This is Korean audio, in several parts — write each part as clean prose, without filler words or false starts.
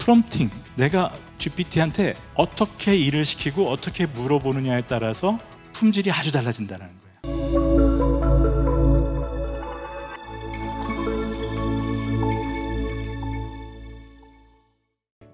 프롬프팅, 내가 GPT한테 어떻게 일을 시키고 어떻게 물어보느냐에 따라서 품질이 아주 달라진다는 거예요.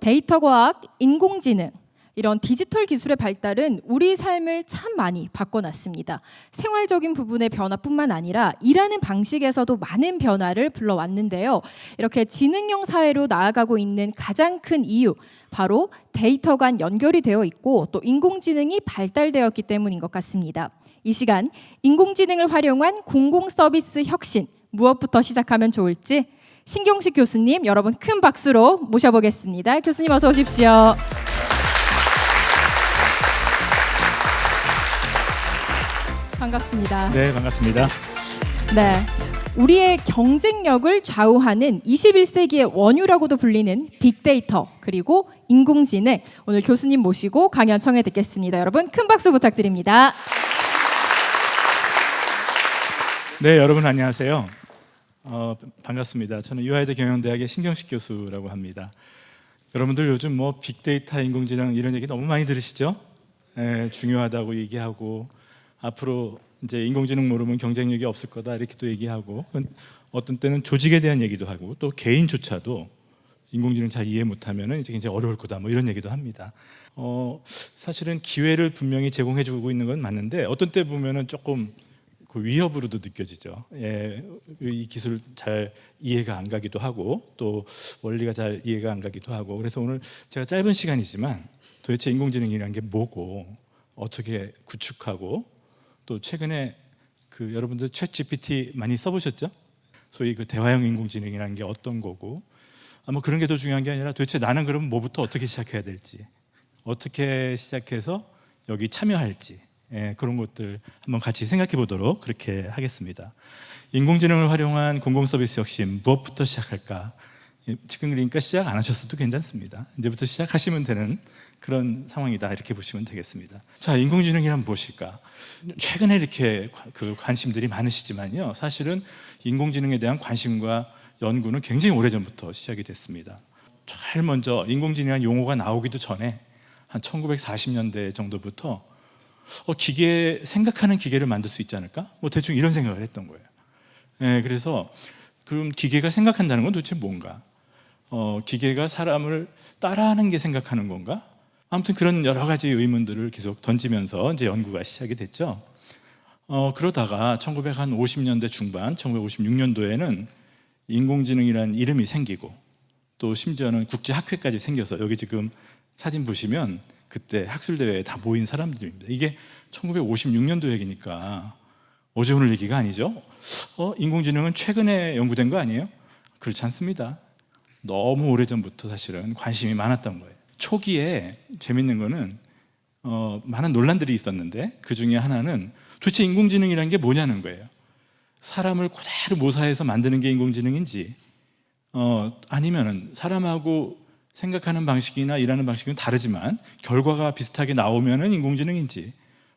데이터 과학, 인공지능 이런 디지털 기술의 발달은 우리 삶을 참 많이 바꿔놨습니다. 생활적인 부분의 변화뿐만 아니라 일하는 방식에서도 많은 변화를 불러왔는데요. 이렇게 지능형 사회로 나아가고 있는 가장 큰 이유, 바로 데이터가 연결이 되어 있고 또 인공지능이 발달되었기 때문인 것 같습니다. 이 시간 인공지능을 활용한 공공서비스 혁신, 무엇부터 시작하면 좋을지 신경식 교수님, 여러분 큰 박수로 모셔보겠습니다. 교수님 어서 오십시오. 반갑습니다. 네, 반갑습니다. 네, 우리의 경쟁력을 좌우하는 21세기의 원유라고도 불리는 빅데이터 그리고 인공지능, 오늘 교수님 모시고 강연 청해 듣겠습니다. 여러분 큰 박수 부탁드립니다. 네, 여러분 안녕하세요. 반갑습니다. 저는 유아이대 경영대학의 신경식 교수라고 합니다. 여러분들 요즘 뭐 빅데이터, 인공지능 이런 얘기 너무 많이 들으시죠? 중요하다고 얘기하고 앞으로 이제 인공지능 모르면 경쟁력이 없을 거다 이렇게 또 얘기하고, 어떤 때는 조직에 대한 얘기도 하고 또 개인조차도 인공지능 잘 이해 못하면은 이제 굉장히 어려울 거다 뭐 이런 얘기도 합니다. 사실은 기회를 분명히 제공해주고 있는 건 맞는데 어떤 때 보면은 조금 그 위협으로도 느껴지죠. 이 기술 잘 이해가 안 가기도 하고 또 원리가 잘 이해가 안 가기도 하고, 그래서 오늘 제가 짧은 시간이지만 도대체 인공지능이라는 게 뭐고 어떻게 구축하고, 또 최근에 그 여러분들 챗 GPT 많이 써보셨죠? 소위 그 대화형 인공지능이라는 게 어떤 거고, 뭐 그런 게 더 중요한 게 아니라 도대체 나는 그럼 뭐부터 어떻게 시작해야 될지, 어떻게 시작해서 여기 참여할지, 그런 것들 한번 같이 생각해 보도록 그렇게 하겠습니다. 인공지능을 활용한 공공서비스 혁신, 무엇부터 시작할까? 지금 그러니까 시작 안 하셨어도 괜찮습니다. 이제부터 시작하시면 되는 그런 상황이다 이렇게 보시면 되겠습니다. 자, 인공지능이란 무엇일까? 최근에 이렇게 그 관심들이 많으시지만요, 사실은 인공지능에 대한 관심과 연구는 굉장히 오래전부터 시작이 됐습니다. 제일 먼저 인공지능이라는 용어가 나오기도 전에 한 1940년대 정도부터 생각하는 기계를 만들 수 있지 않을까? 뭐 대충 이런 생각을 했던 거예요. 그래서 그럼 기계가 생각한다는 건 도대체 뭔가? 기계가 사람을 따라하는 게 생각하는 건가? 아무튼 그런 여러 가지 의문들을 계속 던지면서 이제 연구가 시작이 됐죠. 그러다가 1950년대 중반, 1956년도에는 인공지능이라는 이름이 생기고 또 심지어는 국제학회까지 생겨서, 여기 지금 사진 보시면 그때 학술대회에 다 모인 사람들입니다. 이게 1956년도 얘기니까 어제 오늘 얘기가 아니죠. 인공지능은 최근에 연구된 거 아니에요? 그렇지 않습니다. 너무 오래전부터 사실은 관심이 많았던 거예요. 초기에 재밌는 거는 많은 논란들이 있었는데 그 중에 하나는 도대체 인공지능이라는 게 뭐냐는 거예요. 사람을 그대로 모사해서 만드는 게 인공지능인지, 아니면은 사람하고 생각하는 방식이나 일하는 방식은 다르지만 결과가 비슷하게 나오면은 인공지능인지,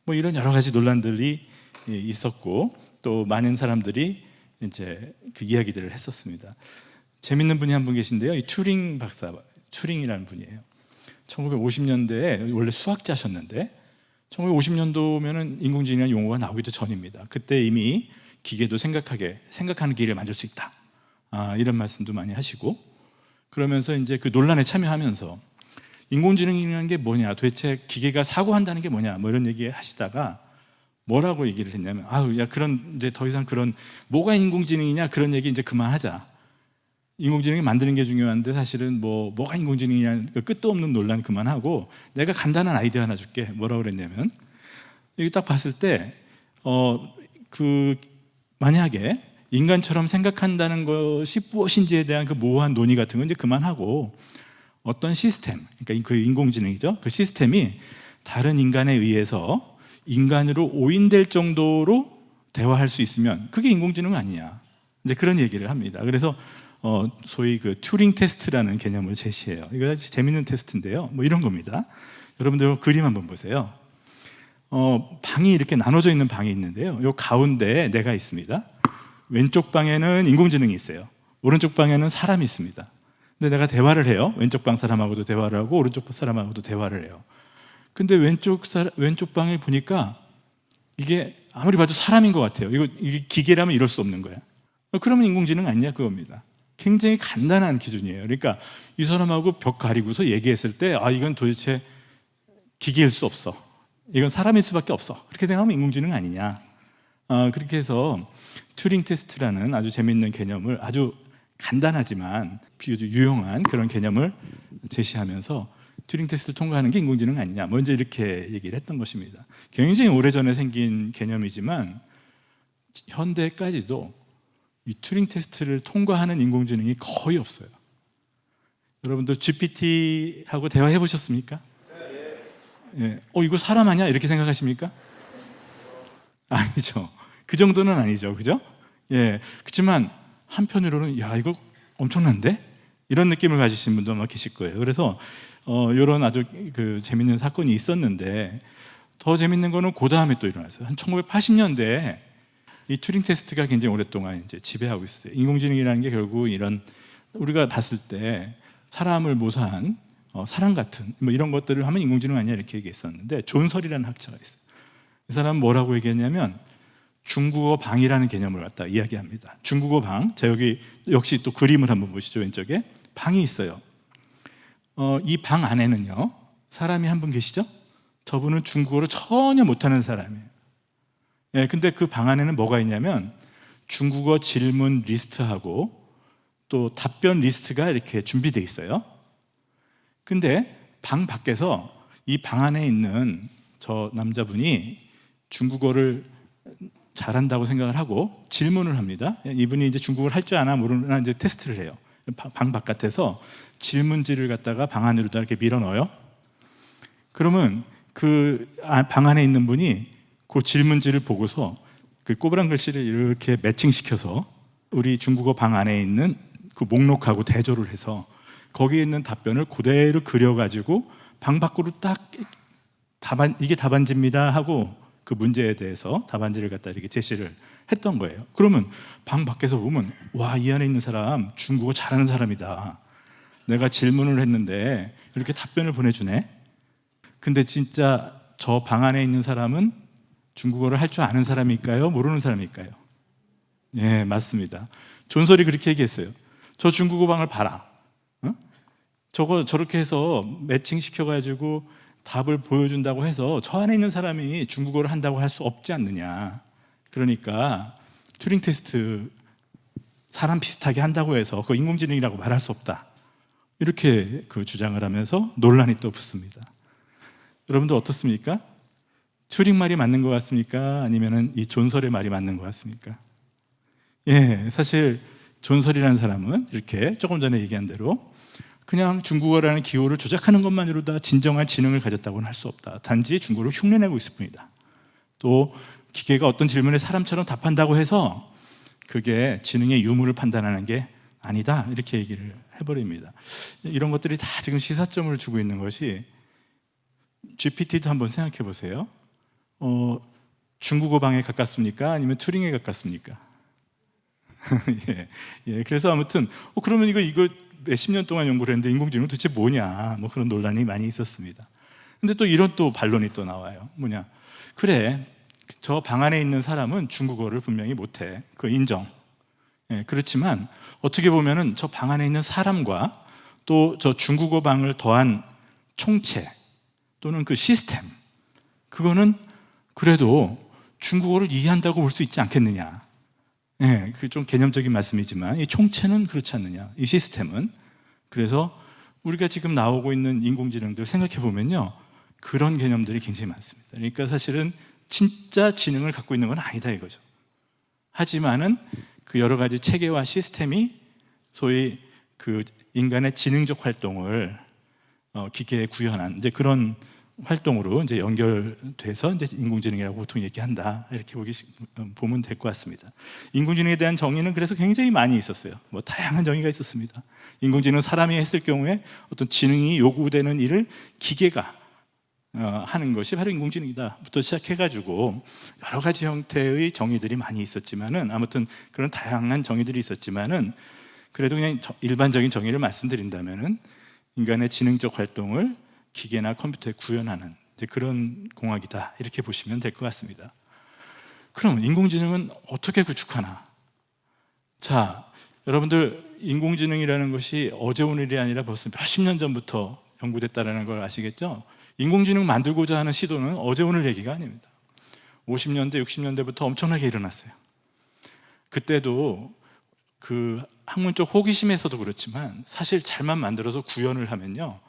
뭐 이런 여러 가지 논란들이 있었고 또 많은 사람들이 이제 그 이야기들을 했었습니다. 재밌는 분이 한 분 계신데요. 이 튜링 박사, 튜링이라는 분이에요. 1950년대에 원래 수학자셨는데 1950년도면은 인공지능이라는 용어가 나오기도 전입니다. 그때 이미 기계도 생각하는 기계를 만들 수 있다, 이런 말씀도 많이 하시고, 그러면서 이제 그 논란에 참여하면서 인공지능이라는 게 뭐냐, 도대체 기계가 사고한다는 게 뭐냐, 뭐 이런 얘기 하시다가 뭐라고 얘기를 했냐면, 그런 이제 더 이상 그런 뭐가 인공지능이냐 그런 얘기 이제 그만하자. 인공지능이 만드는 게 중요한데 사실은 뭐가 인공지능이냐, 끝도 없는 논란 그만하고 내가 간단한 아이디어 하나 줄게. 뭐라고 그랬냐면, 여기 딱 봤을 때 만약에 인간처럼 생각한다는 것이 무엇인지에 대한 그 모호한 논의 같은 건 이제 그만하고, 어떤 시스템, 그러니까 그 인공지능이죠, 그 시스템이 다른 인간에 의해서 인간으로 오인될 정도로 대화할 수 있으면 그게 인공지능 아니냐, 이제 그런 얘기를 합니다. 그래서 소위 그 튜링 테스트라는 개념을 제시해요. 이거 아주 재밌는 테스트인데요. 뭐 이런 겁니다. 여러분들 그림 한번 보세요. 방이 이렇게 나눠져 있는 방이 있는데요. 요 가운데에 내가 있습니다. 왼쪽 방에는 인공지능이 있어요. 오른쪽 방에는 사람이 있습니다. 근데 내가 대화를 해요. 왼쪽 방 사람하고도 대화를 하고 오른쪽 사람하고도 대화를 해요. 근데 왼쪽 방을 보니까 이게 아무리 봐도 사람인 것 같아요. 이게 기계라면 이럴 수 없는 거야. 그러면 인공지능 아니냐 그겁니다. 굉장히 간단한 기준이에요. 그러니까 이 사람하고 벽 가리고서 얘기했을 때 이건 도대체 기계일 수 없어. 이건 사람일 수밖에 없어. 그렇게 생각하면 인공지능 아니냐. 그렇게 해서 튜링 테스트라는 아주 재미있는 개념을 아주 간단하지만 비교적 유용한 그런 개념을 제시하면서 튜링 테스트를 통과하는 게 인공지능 아니냐. 먼저 이렇게 얘기를 했던 것입니다. 굉장히 오래전에 생긴 개념이지만 현대까지도 이 튜링 테스트를 통과하는 인공지능이 거의 없어요. 여러분들 GPT하고 대화해 보셨습니까? 예. 이거 사람 아니야? 이렇게 생각하십니까? 아니죠. 그 정도는 아니죠. 그죠? 예. 그렇지만 한편으로는 이거 엄청난데? 이런 느낌을 가지신 분도 아마 계실 거예요. 그래서 이런 아주 재밌는 사건이 있었는데 더 재밌는 거는 그 다음에 또 일어났어요. 한 1980년대에 이 튜링 테스트가 굉장히 오랫동안 이제 지배하고 있어요. 인공지능이라는 게 결국 이런 우리가 봤을 때 사람을 모사한 사람 같은 뭐 이런 것들을 하면 인공지능 아니야 이렇게 얘기했었는데 존설이라는 학자가 있어요. 이 사람은 뭐라고 얘기했냐면 중국어 방이라는 개념을 갖다 이야기합니다. 중국어 방, 자 여기 역시 또 그림을 한번 보시죠. 왼쪽에 방이 있어요. 이 방 안에는요 사람이 한 분 계시죠? 저분은 중국어를 전혀 못하는 사람이에요. 예, 근데 그 방 안에는 뭐가 있냐면 중국어 질문 리스트하고 또 답변 리스트가 이렇게 준비되어 있어요. 근데 방 밖에서 이 방 안에 있는 저 남자분이 중국어를 잘한다고 생각을 하고 질문을 합니다. 이분이 이제 중국어를 할 줄 아나 모르나 이제 테스트를 해요. 방 바깥에서 질문지를 갖다가 방 안으로다 이렇게 밀어 넣어요. 그러면 그 방 안에 있는 분이 그 질문지를 보고서 그 꼬부랑 글씨를 이렇게 매칭시켜서 우리 중국어 방 안에 있는 그 목록하고 대조를 해서 거기에 있는 답변을 그대로 그려가지고 방 밖으로 딱 이게 답안지입니다 하고 그 문제에 대해서 답안지를 갖다 이렇게 제시를 했던 거예요. 그러면 방 밖에서 보면 와, 이 안에 있는 사람 중국어 잘하는 사람이다. 내가 질문을 했는데 이렇게 답변을 보내주네. 근데 진짜 저 방 안에 있는 사람은 중국어를 할 줄 아는 사람일까요? 모르는 사람일까요? 예, 맞습니다. 존설이 그렇게 얘기했어요. 저 중국어 방을 봐라. 저렇게 해서 매칭시켜가지고 답을 보여준다고 해서 저 안에 있는 사람이 중국어를 한다고 할 수 없지 않느냐. 그러니까 튜링 테스트 사람 비슷하게 한다고 해서 그 인공지능이라고 말할 수 없다. 이렇게 주장을 하면서 논란이 또 붙습니다. 여러분들 어떻습니까? 튜링 말이 맞는 것 같습니까? 아니면 이 존설의 말이 맞는 것 같습니까? 예, 사실 존설이라는 사람은 이렇게 조금 전에 얘기한 대로 그냥 중국어라는 기호를 조작하는 것만으로도 진정한 지능을 가졌다고는 할 수 없다. 단지 중국어를 흉내내고 있을 뿐이다. 또 기계가 어떤 질문에 사람처럼 답한다고 해서 그게 지능의 유무를 판단하는 게 아니다. 이렇게 얘기를 해버립니다. 이런 것들이 다 지금 시사점을 주고 있는 것이 GPT도 한번 생각해 보세요. 중국어 방에 가깝습니까? 아니면 튜링에 가깝습니까? 예, 그래서 아무튼 그러면 이거 몇십 년 동안 연구를 했는데 인공지능은 도대체 뭐냐, 뭐 그런 논란이 많이 있었습니다. 근데 또 이런 또 반론이 또 나와요. 뭐냐? 그래, 저 방 안에 있는 사람은 중국어를 분명히 못해. 그 인정. 예, 그렇지만 어떻게 보면은 저 방 안에 있는 사람과 또 저 중국어 방을 더한 총체 또는 그 시스템, 그거는 그래도 중국어를 이해한다고 볼 수 있지 않겠느냐. 예, 그 좀 개념적인 말씀이지만 이 총체는 그렇지 않느냐, 이 시스템은. 그래서 우리가 지금 나오고 있는 인공지능들 생각해 보면요, 그런 개념들이 굉장히 많습니다. 그러니까 사실은 진짜 지능을 갖고 있는 건 아니다 이거죠. 하지만은 그 여러 가지 체계와 시스템이 소위 그 인간의 지능적 활동을 기계에 구현한 이제 그런 활동으로 이제 연결돼서 이제 인공지능이라고 보통 얘기한다. 이렇게 보면 될 것 같습니다. 인공지능에 대한 정의는 그래서 굉장히 많이 있었어요. 뭐 다양한 정의가 있었습니다. 인공지능은 사람이 했을 경우에 어떤 지능이 요구되는 일을 기계가 하는 것이 바로 인공지능이다부터 시작해가지고 여러 가지 형태의 정의들이 많이 있었지만은 아무튼 그런 다양한 정의들이 있었지만은 그래도 그냥 일반적인 정의를 말씀드린다면은 인간의 지능적 활동을 기계나 컴퓨터에 구현하는 이제 그런 공학이다, 이렇게 보시면 될 것 같습니다. 그럼 인공지능은 어떻게 구축하나? 자, 여러분들 인공지능이라는 것이 어제 오늘이 아니라 벌써 몇십 년 전부터 연구됐다는 걸 아시겠죠? 인공지능 만들고자 하는 시도는 어제 오늘 얘기가 아닙니다. 50년대, 60년대부터 엄청나게 일어났어요. 그때도 그 학문적 호기심에서도 그렇지만 사실 잘만 만들어서 구현을 하면요,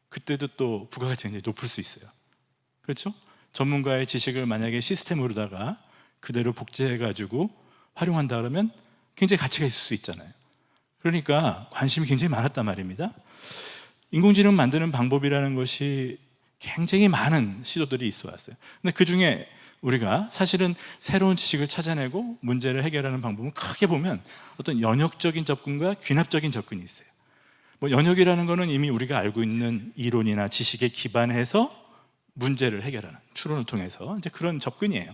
그때도 또 부가가치가 굉장히 높을 수 있어요. 그렇죠? 전문가의 지식을 만약에 시스템으로다가 그대로 복제해가지고 활용한다 그러면 굉장히 가치가 있을 수 있잖아요. 그러니까 관심이 굉장히 많았단 말입니다. 인공지능 만드는 방법이라는 것이 굉장히 많은 시도들이 있어 왔어요. 근데 그 중에 우리가 사실은 새로운 지식을 찾아내고 문제를 해결하는 방법은 크게 보면 어떤 연역적인 접근과 귀납적인 접근이 있어요. 뭐 연역이라는 거는 이미 우리가 알고 있는 이론이나 지식에 기반해서 문제를 해결하는, 추론을 통해서 이제 그런 접근이에요.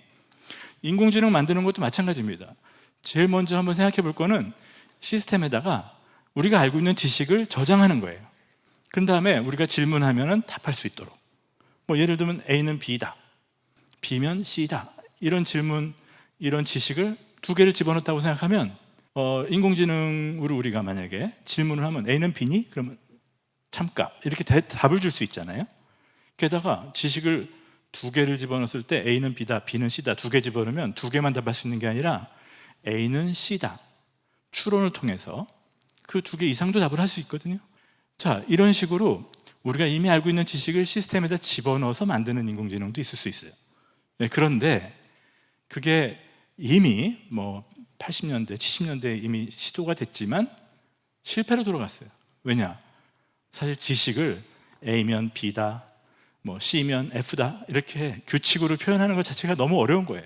인공지능 만드는 것도 마찬가지입니다. 제일 먼저 한번 생각해 볼 거는 시스템에다가 우리가 알고 있는 지식을 저장하는 거예요. 그런 다음에 우리가 질문하면 답할 수 있도록, 뭐 예를 들면 A는 B다, B면 C다, 이런 질문, 이런 지식을 두 개를 집어넣었다고 생각하면 인공지능으로 우리가 만약에 질문을 하면 A는 B니? 그러면 참값, 이렇게 답을 줄 수 있잖아요. 게다가 지식을 두 개를 집어넣었을 때 A는 B다, B는 C다 두 개 집어넣으면 두 개만 답할 수 있는 게 아니라 A는 C다, 추론을 통해서 그 두 개 이상도 답을 할 수 있거든요. 자, 이런 식으로 우리가 이미 알고 있는 지식을 시스템에다 집어넣어서 만드는 인공지능도 있을 수 있어요. 네, 그런데 그게 이미 뭐 80년대, 70년대에 이미 시도가 됐지만 실패로 돌아갔어요. 왜냐? 사실 지식을 A면 B다, 뭐 C면 F다, 이렇게 규칙으로 표현하는 것 자체가 너무 어려운 거예요.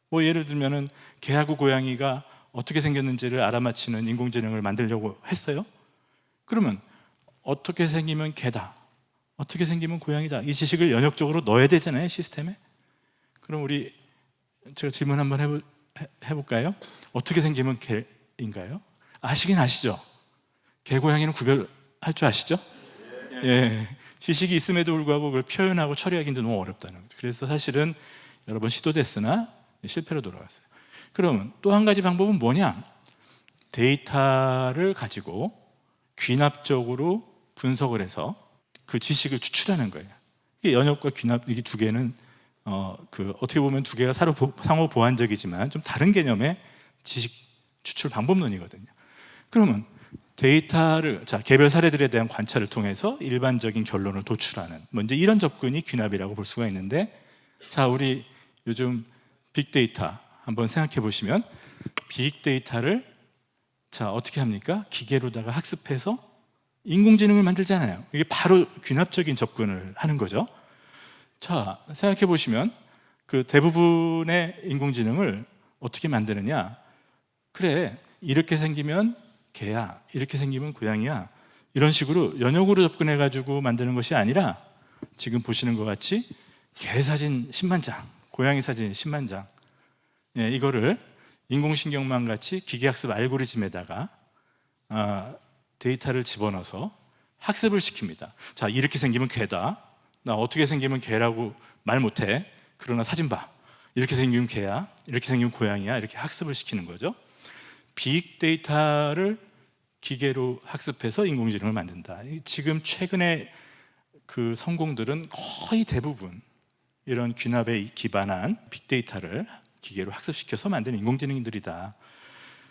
뭐 예를 들면은 개하고 고양이가 어떻게 생겼는지를 알아맞히는 인공지능을 만들려고 했어요. 그러면 어떻게 생기면 개다, 어떻게 생기면 고양이다, 이 지식을 연역적으로 넣어야 되잖아요, 시스템에. 그럼 제가 질문 한번 해볼까요? 어떻게 생기면 개인가요? 아시긴 아시죠? 개, 고양이는 구별할 줄 아시죠? 예. 지식이 있음에도 불구하고 그걸 표현하고 처리하기는 너무 어렵다는 거죠. 그래서 사실은 여러 번 시도됐으나 실패로 돌아갔어요. 그러면 또 한 가지 방법은 뭐냐? 데이터를 가지고 귀납적으로 분석을 해서 그 지식을 추출하는 거예요. 이게 연역과 귀납, 이게 두 개는 어떻게 보면 두 개가 상호 보완적이지만 좀 다른 개념의 지식 추출 방법론이거든요. 그러면 데이터를, 개별 사례들에 대한 관찰을 통해서 일반적인 결론을 도출하는, 먼저 이런 접근이 귀납이라고 볼 수가 있는데, 자, 우리 요즘 빅데이터 한번 생각해 보시면 빅데이터를 어떻게 합니까? 기계로다가 학습해서 인공지능을 만들잖아요. 이게 바로 귀납적인 접근을 하는 거죠. 자, 생각해 보시면 그 대부분의 인공지능을 어떻게 만드느냐? 그래, 이렇게 생기면 개야, 이렇게 생기면 고양이야, 이런 식으로 연역으로 접근해 가지고 만드는 것이 아니라 지금 보시는 것 같이 개 사진 10만 장, 고양이 사진 10만 장, 이거를 인공신경망 같이 기계학습 알고리즘에다가 데이터를 집어넣어서 학습을 시킵니다. 자, 이렇게 생기면 개다, 나 어떻게 생기면 개라고 말 못해, 그러나 사진 봐, 이렇게 생기면 개야, 이렇게 생기면 고양이야, 이렇게 학습을 시키는 거죠. 빅데이터를 기계로 학습해서 인공지능을 만든다. 지금 최근에 그 성공들은 거의 대부분 이런 귀납에 기반한 빅데이터를 기계로 학습시켜서 만든 인공지능들이다.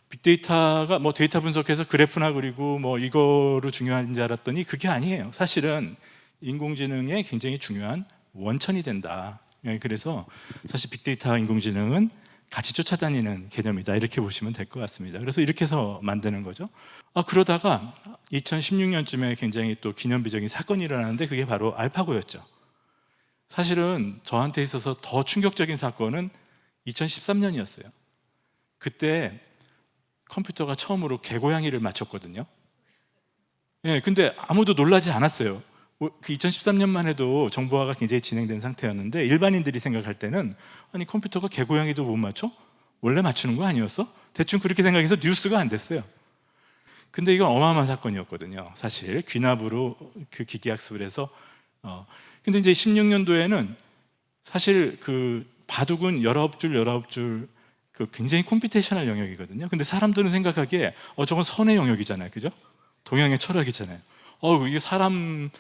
빅데이터가 뭐 데이터 분석해서 그래프나 그리고 뭐 이거로 중요한 줄 알았더니 그게 아니에요. 사실은 인공지능의 굉장히 중요한 원천이 된다. 그래서 사실 빅데이터와 인공지능은 같이 쫓아다니는 개념이다, 이렇게 보시면 될 것 같습니다. 그래서 이렇게 해서 만드는 거죠. 그러다가 2016년쯤에 굉장히 또 기념비적인 사건이 일어나는데 그게 바로 알파고였죠. 사실은 저한테 있어서 더 충격적인 사건은 2013년이었어요. 그때 컴퓨터가 처음으로 개고양이를 맞췄거든요. 근데 아무도 놀라지 않았어요. 그 2013년만 해도 정보화가 굉장히 진행된 상태였는데 일반인들이 생각할 때는 아니 컴퓨터가 개고양이도 못 맞춰? 원래 맞추는 거 아니었어? 대충 그렇게 생각해서 뉴스가 안 됐어요. 근데 이건 어마어마한 사건이었거든요. 사실 귀납으로 그 기계학습을 해서 근데 이제 16년도에는 사실 그 바둑은 19줄 그 굉장히 컴퓨테이셔널 영역이거든요. 근데 사람들은 생각하기에 저건 선의 영역이잖아요. 그죠? 동양의 철학이잖아요. 이게 사람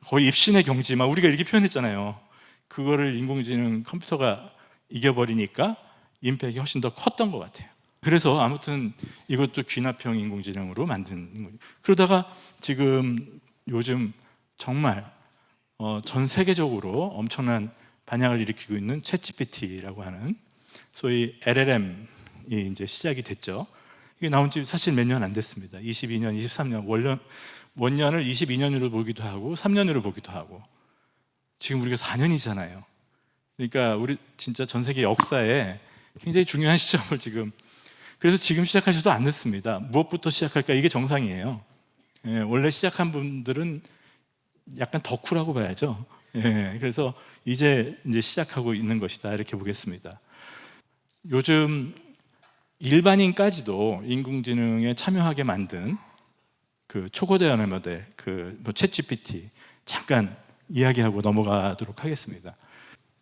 거의 입신의 경지 막 우리가 이렇게 표현했잖아요. 그거를 인공지능 컴퓨터가 이겨버리니까 임팩이 훨씬 더 컸던 것 같아요. 그래서 아무튼 이것도 귀납형 인공지능으로 만든 거죠. 그러다가 지금 요즘 정말 전 세계적으로 엄청난 반향을 일으키고 있는 챗GPT라고 하는 소위 LLM이 이제 시작이 됐죠. 이게 나온 지 사실 몇 년 안 됐습니다. 22년, 23년 원년을 22년으로 보기도 하고 3년으로 보기도 하고 지금 우리가 4년이잖아요. 그러니까 우리 진짜 전 세계 역사에 굉장히 중요한 시점을 그래서 지금 시작하셔도 안 늦습니다. 무엇부터 시작할까? 이게 정상이에요. 원래 시작한 분들은 약간 덕후라고 봐야죠. 그래서 이제 시작하고 있는 것이다 이렇게 보겠습니다. 요즘 일반인까지도 인공지능에 참여하게 만든 그 초고대 언어 모델, 챗GPT 잠깐 이야기하고 넘어가도록 하겠습니다.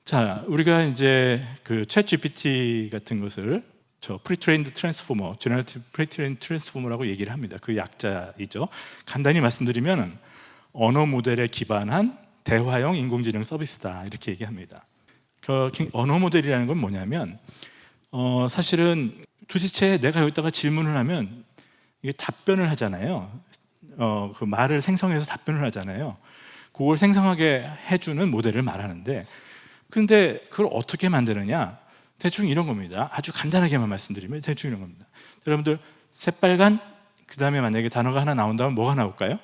자, 우리가 이제 그 챗GPT 같은 것을 프리트레인드 트랜스포머, 제너레이티브 프리트레인드 트랜스포머라고 얘기를 합니다. 그 약자이죠. 간단히 말씀드리면 언어 모델에 기반한 대화형 인공지능 서비스다 이렇게 얘기합니다. 언어 모델이라는 건 뭐냐면 사실은 도대체 내가 여기다가 질문을 하면 이게 답변을 하잖아요. 그 말을 생성해서 답변을 하잖아요. 그걸 생성하게 해주는 모델을 말하는데, 근데 그걸 어떻게 만드느냐? 대충 이런 겁니다. 아주 간단하게만 말씀드리면 대충 이런 겁니다. 여러분들 새빨간 그 다음에 만약에 단어가 하나 나온다면 뭐가 나올까요?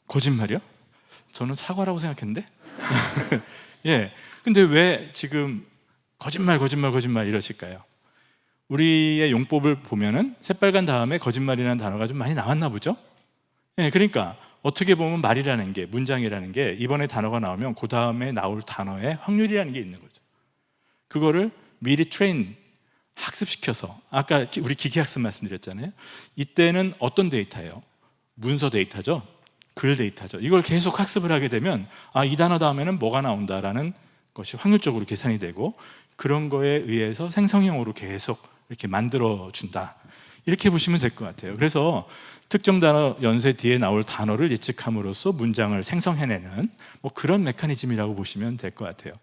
거짓말이요? 저는 사과라고 생각했는데. 예. 근데 왜 지금 거짓말 이러실까요? 우리의 용법을 보면은 새빨간 다음에 거짓말이라는 단어가 좀 많이 나왔나 보죠? 예, 그러니까 어떻게 보면 말이라는 게, 문장이라는 게 이번에 단어가 나오면 그 다음에 나올 단어의 확률이라는 게 있는 거죠. 그거를 미리 학습시켜서, 아까 우리 기계학습 말씀드렸잖아요. 이때는 어떤 데이터예요? 문서 데이터죠. 글 데이터죠. 이걸 계속 학습을 하게 되면 이 단어 다음에는 뭐가 나온다라는 것이 확률적으로 계산이 되고, 그런 거에 의해서 생성형으로 계속 이렇게 만들어준다 이렇게 보시면 될 것 같아요. 그래서 특정 단어 연쇄 뒤에 나올 단어를 예측함으로써 문장을 생성해내는 그런 메커니즘이라고 보시면 될 것 같아요.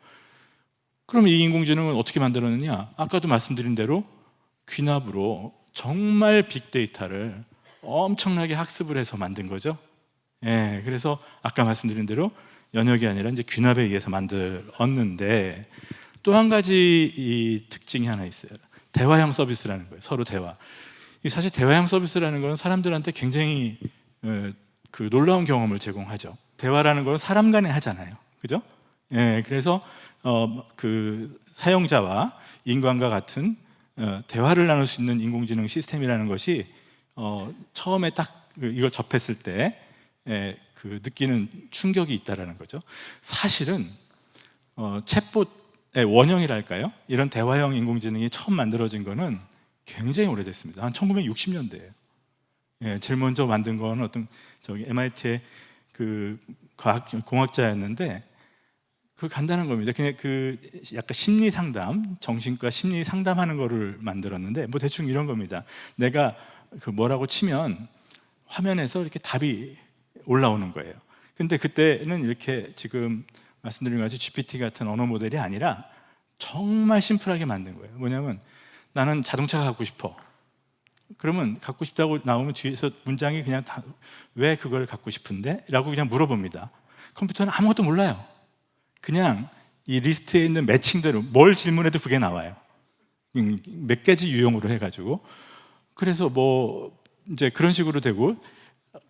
그럼 이 인공지능은 어떻게 만들었느냐? 아까도 말씀드린 대로 귀납으로 정말 빅데이터를 엄청나게 학습을 해서 만든 거죠. 그래서 아까 말씀드린 대로 연역이 아니라 이제 귀납에 의해서 만들었는데, 또 한 가지 이 특징이 하나 있어요. 대화형 서비스라는 거예요. 서로 대화. 사실 대화형 서비스라는 건 사람들한테 굉장히 그 놀라운 경험을 제공하죠. 대화라는 건 사람 간에 하잖아요. 그죠? 그래서 그 사용자와 인간과 같은 대화를 나눌 수 있는 인공지능 시스템이라는 것이 처음에 딱 이걸 접했을 때 그 느끼는 충격이 있다라는 거죠. 사실은 챗봇의 원형이랄까요? 이런 대화형 인공지능이 처음 만들어진 거는 굉장히 오래됐습니다. 한 1960년대예요. 제일 먼저 만든 건 어떤 MIT의 그 공학자였는데, 그 간단한 겁니다. 그냥 그 약간 심리 상담, 정신과 심리 상담하는 거를 만들었는데, 대충 이런 겁니다. 내가 그 뭐라고 치면 화면에서 이렇게 답이 올라오는 거예요. 근데 그때는 이렇게 지금 말씀드린 것 같이 GPT 같은 언어 모델이 아니라 정말 심플하게 만든 거예요. 뭐냐면 나는 자동차가 갖고 싶어. 그러면 갖고 싶다고 나오면 뒤에서 문장이 그냥 왜 그걸 갖고 싶은데? 라고 그냥 물어봅니다. 컴퓨터는 아무것도 몰라요. 그냥 이 리스트에 있는 매칭대로 뭘 질문해도 그게 나와요. 몇 가지 유형으로 해가지고. 그래서 이제 그런 식으로 되고,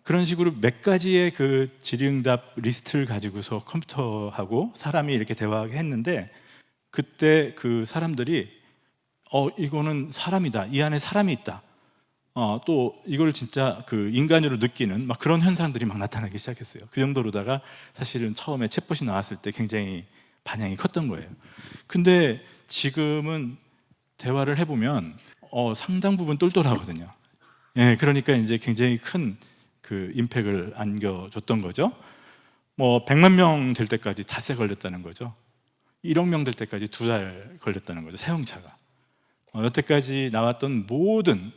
그런 식으로 몇 가지의 그 질의응답 리스트를 가지고서 컴퓨터하고 사람이 이렇게 대화하게 했는데, 그때 그 사람들이 이거는 사람이다. 이 안에 사람이 있다. 또 이걸 진짜 그 인간으로 느끼는 그런 현상들이 나타나기 시작했어요. 그 정도로다가 사실은 처음에 챗봇이 나왔을 때 굉장히 반향이 컸던 거예요. 근데 지금은 대화를 해보면 상당 부분 똘똘하거든요. 예, 그러니까 이제 굉장히 큰 그 임팩을 안겨줬던 거죠. 뭐 100만 명 될 때까지 닷새 걸렸다는 거죠. 1억 명 될 때까지 2달 걸렸다는 거죠. 사용자가. 여태까지 나왔던 모든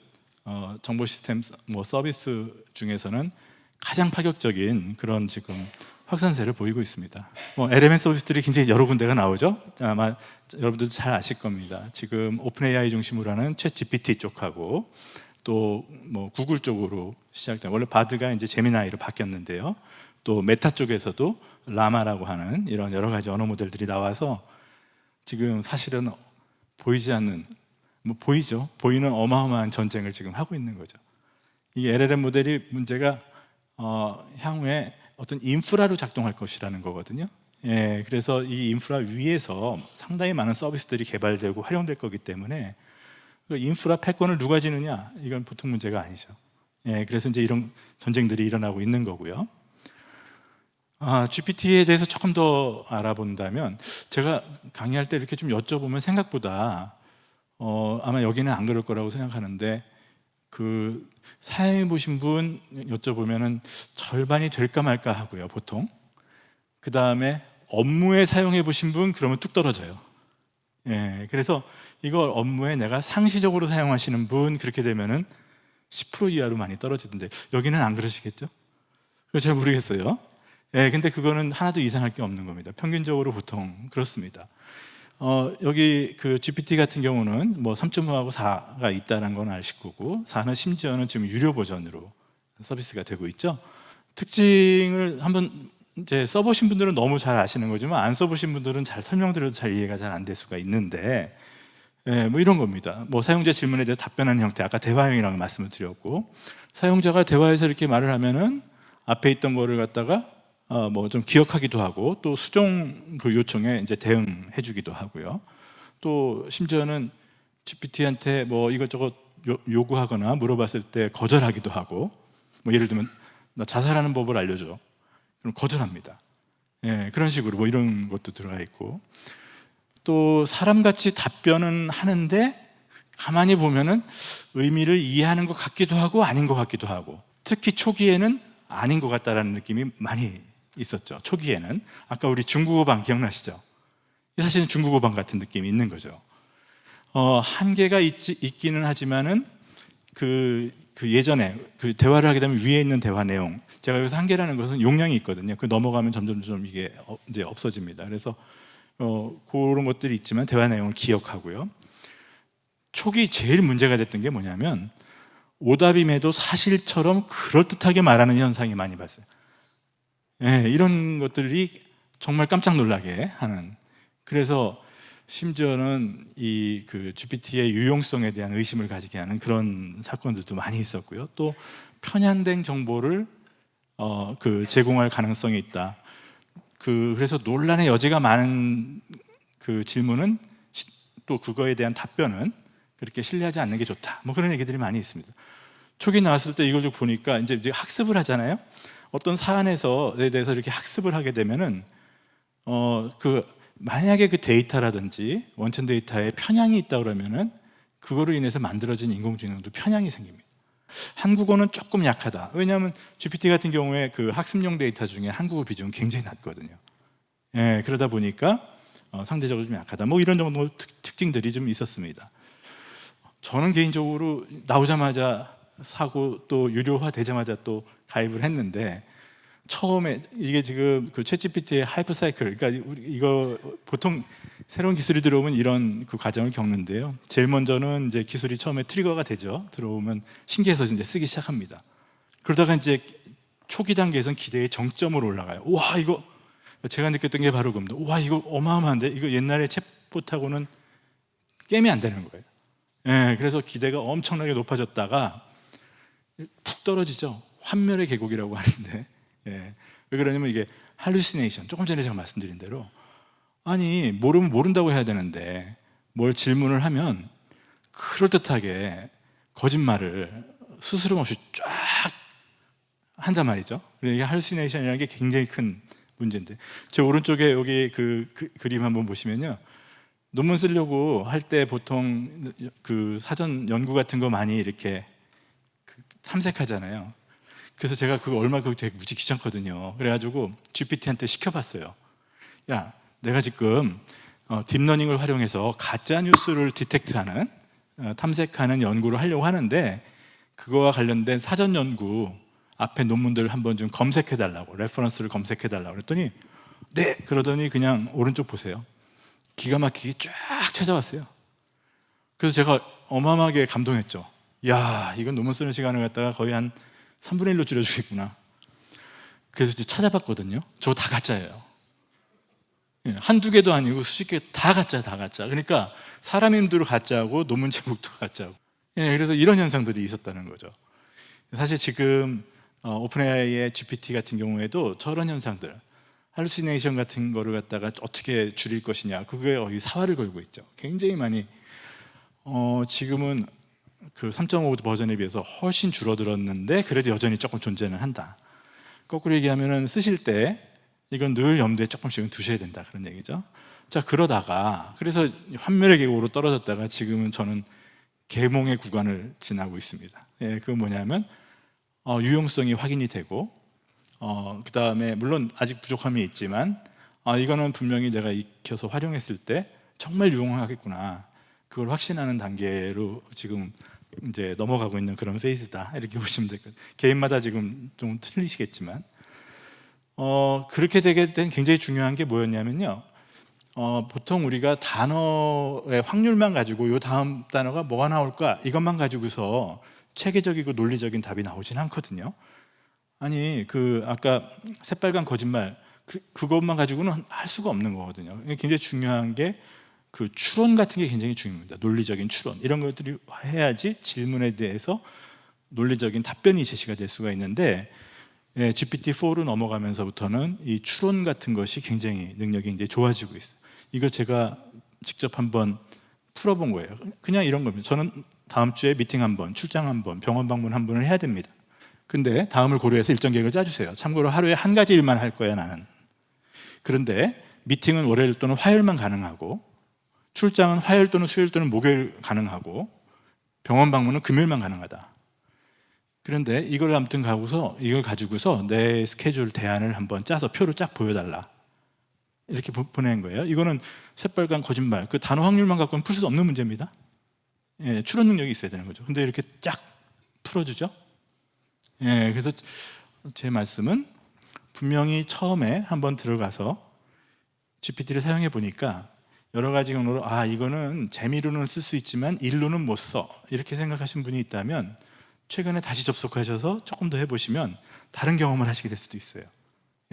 정보 시스템 뭐 서비스 중에서는 가장 파격적인 그런 지금 확산세를 보이고 있습니다. LMS 서비스들이 굉장히 여러 군데가 나오죠. 아마 여러분들 잘 아실 겁니다. 지금 오픈 AI 중심으로 하는 챗 GPT 쪽하고 또 뭐 구글 쪽으로 시작된, 원래 바드가 이제 제미나이로 바뀌었는데요. 또 메타 쪽에서도 라마라고 하는 이런 여러 가지 언어 모델들이 나와서 지금 사실은 보이지 않는, 뭐 보이죠? 보이는 어마어마한 전쟁을 지금 하고 있는 거죠. 이게 LLM 모델이 문제가 향후에 어떤 인프라로 작동할 것이라는 거거든요. 예, 그래서 이 인프라 위에서 상당히 많은 서비스들이 개발되고 활용될 거기 때문에 그 인프라 패권을 누가 지느냐, 이건 보통 문제가 아니죠. 예, 그래서 이제 이런 전쟁들이 일어나고 있는 거고요. GPT에 대해서 조금 더 알아본다면, 제가 강의할 때 이렇게 좀 여쭤보면 생각보다 아마 여기는 안 그럴 거라고 생각하는데, 그 사용해 보신 분 여쭤보면은 절반이 될까 말까 하고요, 보통. 그 다음에 업무에 사용해 보신 분 그러면 뚝 떨어져요. 예, 그래서 이걸 업무에 내가 상시적으로 사용하시는 분 그렇게 되면은 10% 이하로 많이 떨어지던데, 여기는 안 그러시겠죠? 그거 잘 모르겠어요. 예, 근데 그거는 하나도 이상할 게 없는 겁니다. 평균적으로 보통 그렇습니다. 여기 그 GPT 같은 경우는 뭐 3.5하고 4가 있다는 건 아실 거고, 4는 심지어는 지금 유료 버전으로 서비스가 되고 있죠. 특징을 한번 이제 써보신 분들은 너무 잘 아시는 거지만, 안 써보신 분들은 잘 설명드려도 잘 이해가 잘 안 될 수가 있는데, 예, 뭐 이런 겁니다. 뭐 사용자 질문에 대해 답변하는 형태, 아까 대화형이라고 말씀을 드렸고, 사용자가 대화에서 이렇게 말을 하면은 앞에 있던 거를 갖다가 뭐 좀 기억하기도 하고, 또 수정 그 요청에 이제 대응해 주기도 하고요. 또 심지어는 GPT한테 뭐 이것저것 요구하거나 물어봤을 때 거절하기도 하고, 뭐 예를 들면 나 자살하는 법을 알려줘, 그럼 거절합니다. 예, 그런 식으로 뭐 이런 것도 들어가 있고, 또 사람같이 답변은 하는데 가만히 보면은 의미를 이해하는 것 같기도 하고 아닌 것 같기도 하고, 특히 초기에는 아닌 것 같다라는 느낌이 많이 있었죠. 초기에는 아까 우리 중국어 방 기억나시죠? 사실은 중국어 방 같은 느낌이 있는 거죠. 한계가 있기는 하지만은 그 예전에 그 대화를 하게 되면 위에 있는 대화 내용, 제가 여기서 한계라는 것은 용량이 있거든요. 그 넘어가면 점점 이게 이제 없어집니다. 그래서 그런 것들이 있지만 대화 내용을 기억하고요. 초기 제일 문제가 됐던 게 뭐냐면, 오답임에도 사실처럼 그럴듯하게 말하는 현상이 많이 봤어요. 예, 이런 것들이 정말 깜짝 놀라게 하는, 그래서 심지어는 이 그 GPT의 유용성에 대한 의심을 가지게 하는 그런 사건들도 많이 있었고요. 또 편향된 정보를 그 제공할 가능성이 있다. 그래서 논란의 여지가 많은 그 질문은 또 그거에 대한 답변은 그렇게 신뢰하지 않는 게 좋다. 뭐 그런 얘기들이 많이 있습니다. 초기 나왔을 때 이걸 좀 보니까 이제 학습을 하잖아요. 어떤 사안에서에 대해서 이렇게 학습을 하게 되면은 만약에 그 데이터라든지 원천 데이터에 편향이 있다 그러면은 그거로 인해서 만들어진 인공지능도 편향이 생깁니다. 한국어는 조금 약하다. 왜냐하면 GPT 같은 경우에 그 학습용 데이터 중에 한국어 비중은 굉장히 낮거든요. 예, 그러다 보니까 상대적으로 좀 약하다. 뭐 이런 정도 특징들이 좀 있었습니다. 저는 개인적으로 나오자마자 사고, 또 유료화 되자마자 또 가입을 했는데, 처음에 이게 지금 그 챗GPT의 하이퍼 사이클, 그러니까 이거 보통 새로운 기술이 들어오면 이런 그 과정을 겪는데요. 제일 먼저는 이제 기술이 처음에 트리거가 되죠. 들어오면 신기해서 이제 쓰기 시작합니다. 그러다가 이제 초기 단계에서는 기대의 정점으로 올라가요. 와, 이거 제가 느꼈던 게 바로 그겁니다. 와, 이거 어마어마한데, 이거 옛날에 챗봇하고는 게임이 안 되는 거예요. 예, 그래서 기대가 엄청나게 높아졌다가 푹 떨어지죠. 환멸의 계곡이라고 하는데, 예, 왜 그러냐면 이게 할루시네이션, 조금 전에 제가 말씀드린 대로, 아니 모르면 모른다고 해야 되는데 뭘 질문을 하면 그럴듯하게 거짓말을 스스럼 없이 쫙 한단 말이죠. 이게 할루시네이션이라는 게 굉장히 큰 문제인데, 제 오른쪽에 여기 그 그림 한번 보시면요, 논문 쓰려고 할 때 보통 그 사전 연구 같은 거 많이 이렇게 탐색하잖아요. 그래서 제가 그거 그거 되게 무지 귀찮거든요. 그래가지고 GPT한테 시켜봤어요. 야, 내가 지금 딥러닝을 활용해서 가짜 뉴스를 디텍트하는 탐색하는 연구를 하려고 하는데 그거와 관련된 사전 연구 앞에 논문들을 한번 좀 검색해달라고, 레퍼런스를 검색해달라고 그랬더니 네! 그러더니 그냥 오른쪽 보세요. 기가 막히게 쫙 찾아왔어요. 그래서 제가 어마어마하게 감동했죠. 야, 이건 논문 쓰는 시간을 갖다가 거의 한 3분의 1로 줄여주겠구나. 그래서 이제 찾아봤거든요. 저거 다 가짜예요. 한두 개도 아니고 수십 개 다 가짜, 다 가짜. 그러니까 사람 힘들어 가짜고 논문 제목도 가짜고. 그래서 이런 현상들이 있었다는 거죠. 사실 지금 오픈AI의 GPT 같은 경우에도 저런 현상들, 할루시네이션 같은 거를 갖다가 어떻게 줄일 것이냐, 그거에 사활을 걸고 있죠. 굉장히 많이 지금은 그 3.5 버전에 비해서 훨씬 줄어들었는데 그래도 여전히 조금 존재는 한다. 거꾸로 얘기하면 쓰실 때 이건 늘 염두에 조금씩은 두셔야 된다, 그런 얘기죠. 자, 그러다가 그래서 환멸의 계곡으로 떨어졌다가 지금은 저는 계몽의 구간을 지나고 있습니다. 그건 뭐냐면 유용성이 확인이 되고 그 다음에 물론 아직 부족함이 있지만 이거는 분명히 내가 익혀서 활용했을 때 정말 유용하겠구나, 그걸 확신하는 단계로 지금 이제 넘어가고 있는 그런 페이즈다, 이렇게 보시면 될 것 같아요. 개인마다 지금 좀 틀리시겠지만 그렇게 되게 된 굉장히 중요한 게 뭐였냐면요, 보통 우리가 단어의 확률만 가지고 요 다음 단어가 뭐가 나올까 이것만 가지고서 체계적이고 논리적인 답이 나오진 않거든요. 아니 아까 새빨간 거짓말 그것만 가지고는 할 수가 없는 거거든요. 굉장히 중요한 게 그 추론 같은 게 굉장히 중요합니다. 논리적인 추론, 이런 것들이 해야지 질문에 대해서 논리적인 답변이 제시가 될 수가 있는데 GPT-4로 넘어가면서부터는 이 추론 같은 것이 굉장히 능력이 이제 좋아지고 있어요. 이거 제가 직접 한번 풀어본 거예요. 그냥 이런 겁니다. 저는 다음 주에 미팅 한번, 출장 한번, 병원 방문 한 번을 해야 됩니다. 근데 다음을 고려해서 일정 계획을 짜주세요. 참고로 하루에 한 가지 일만 할 거야, 나는. 그런데 미팅은 월요일 또는 화요일만 가능하고, 출장은 화요일 또는 수요일 또는 목요일 가능하고, 병원 방문은 금요일만 가능하다. 그런데 이걸 아무튼 이걸 가지고서 내 스케줄 대안을 한번 짜서 표로 쫙 보여달라, 이렇게 보낸 거예요. 이거는 새빨간 거짓말, 그 단어 확률만 갖고는 풀 수 없는 문제입니다. 추론 능력이 있어야 되는 거죠. 근데 이렇게 쫙 풀어주죠. 그래서 제 말씀은 분명히 처음에 한번 들어가서 GPT를 사용해 보니까 여러 가지 경로로 이거는 재미로는 쓸 수 있지만 일로는 못 써, 이렇게 생각하신 분이 있다면 최근에 다시 접속하셔서 조금 더 해보시면 다른 경험을 하시게 될 수도 있어요.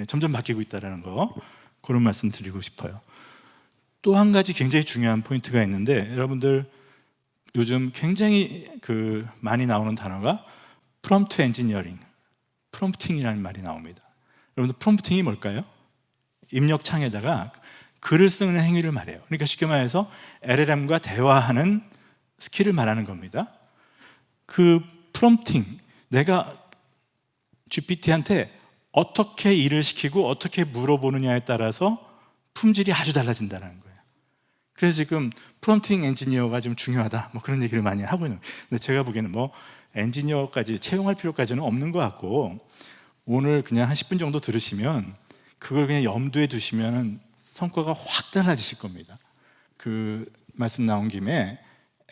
점점 바뀌고 있다는 거, 그런 말씀 드리고 싶어요. 또 한 가지 굉장히 중요한 포인트가 있는데, 여러분들 요즘 굉장히 많이 나오는 단어가 프롬프트 엔지니어링, 프롬프팅이라는 말이 나옵니다. 여러분들 프롬프팅이 뭘까요? 입력창에다가 글을 쓰는 행위를 말해요. 그러니까 쉽게 말해서 LLM과 대화하는 스킬을 말하는 겁니다. 그 프롬프팅, 내가 GPT한테 어떻게 일을 시키고 어떻게 물어보느냐에 따라서 품질이 아주 달라진다는 거예요. 그래서 지금 프롬프팅 엔지니어가 좀 중요하다, 그런 얘기를 많이 하고 있는 거예요. 근데 제가 보기에는 엔지니어까지 채용할 필요까지는 없는 것 같고, 오늘 그냥 한 10분 정도 들으시면 그걸 그냥 염두에 두시면 성과가 확 달라지실 겁니다. 그 말씀 나온 김에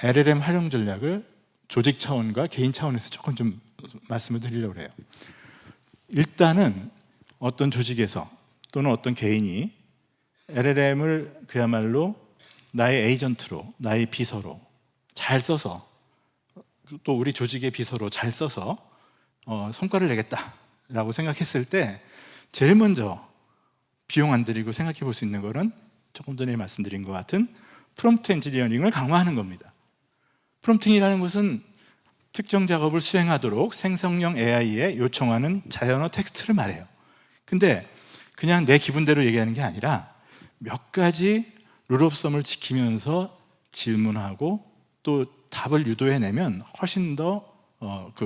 LLM 활용 전략을 조직 차원과 개인 차원에서 조금 좀 말씀을 드리려고 해요. 일단은 어떤 조직에서 또는 어떤 개인이 LLM을 그야말로 나의 에이전트로, 나의 비서로 잘 써서, 또 우리 조직의 비서로 잘 써서 성과를 내겠다라고 생각했을 때 제일 먼저 비용 안 들이고 생각해 볼 수 있는 거는 조금 전에 말씀드린 것 같은 프롬프트 엔지니어링을 강화하는 겁니다. 프롬프팅이라는 것은 특정 작업을 수행하도록 생성형 AI에 요청하는 자연어 텍스트를 말해요. 근데 그냥 내 기분대로 얘기하는 게 아니라 몇 가지 룰 오브 썸을 지키면서 질문하고 또 답을 유도해내면 훨씬 더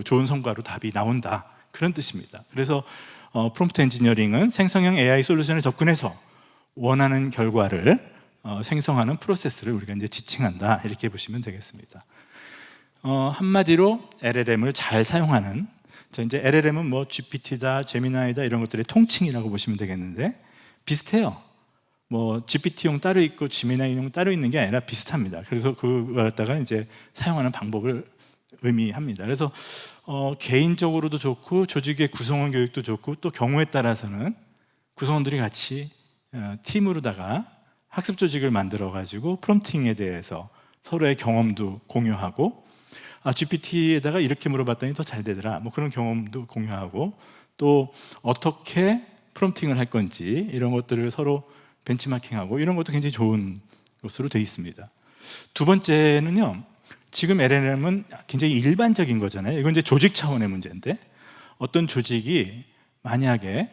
좋은 성과로 답이 나온다, 그런 뜻입니다. 그래서 프롬프트 엔지니어링은 생성형 AI 솔루션에 접근해서 원하는 결과를 생성하는 프로세스를 우리가 이제 지칭한다, 이렇게 보시면 되겠습니다. 한마디로 LLM을 잘 사용하는, 이제 LLM은 뭐 GPT다, 제미나이다 이런 것들의 통칭이라고 보시면 되겠는데 비슷해요. 뭐 GPT용 따로 있고 제미나이용 따로 있는 게 아니라 비슷합니다. 그래서 그걸 갖다가 이제 사용하는 방법을 의미합니다. 그래서 개인적으로도 좋고 조직의 구성원 교육도 좋고 또 경우에 따라서는 구성원들이 같이 팀으로다가 학습 조직을 만들어 가지고 프롬프팅에 대해서 서로의 경험도 공유하고, GPT에다가 이렇게 물어봤더니 더 잘 되더라, 뭐 그런 경험도 공유하고, 또 어떻게 프롬프팅을 할 건지 이런 것들을 서로 벤치마킹하고, 이런 것도 굉장히 좋은 것으로 되어 있습니다. 두 번째는요, 지금 LLM은 굉장히 일반적인 거잖아요. 이건 이제 조직 차원의 문제인데, 어떤 조직이 만약에,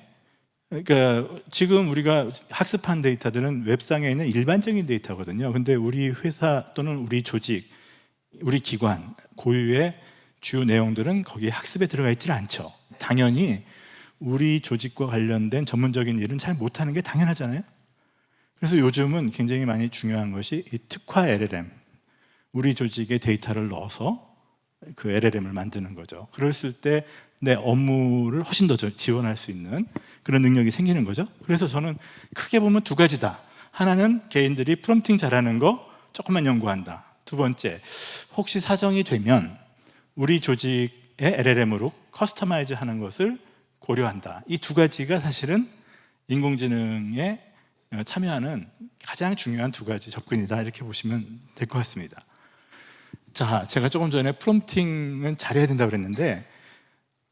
그러니까 지금 우리가 학습한 데이터들은 웹상에 있는 일반적인 데이터거든요. 근데 우리 회사 또는 우리 조직, 우리 기관 고유의 주요 내용들은 거기에 학습에 들어가 있질 않죠. 당연히 우리 조직과 관련된 전문적인 일은 잘 못하는 게 당연하잖아요. 그래서 요즘은 굉장히 많이 중요한 것이 이 특화 LLM, 우리 조직의 데이터를 넣어서 그 LLM을 만드는 거죠. 그랬을 때 내 업무를 훨씬 더 지원할 수 있는 그런 능력이 생기는 거죠. 그래서 저는 크게 보면 두 가지다. 하나는 개인들이 프롬프팅 잘하는 거 조금만 연구한다. 두 번째, 혹시 사정이 되면 우리 조직의 LLM으로 커스터마이즈 하는 것을 고려한다. 이 두 가지가 사실은 인공지능에 참여하는 가장 중요한 두 가지 접근이다, 이렇게 보시면 될 것 같습니다. 자, 제가 조금 전에 프롬프팅은 잘해야 된다고 그랬는데,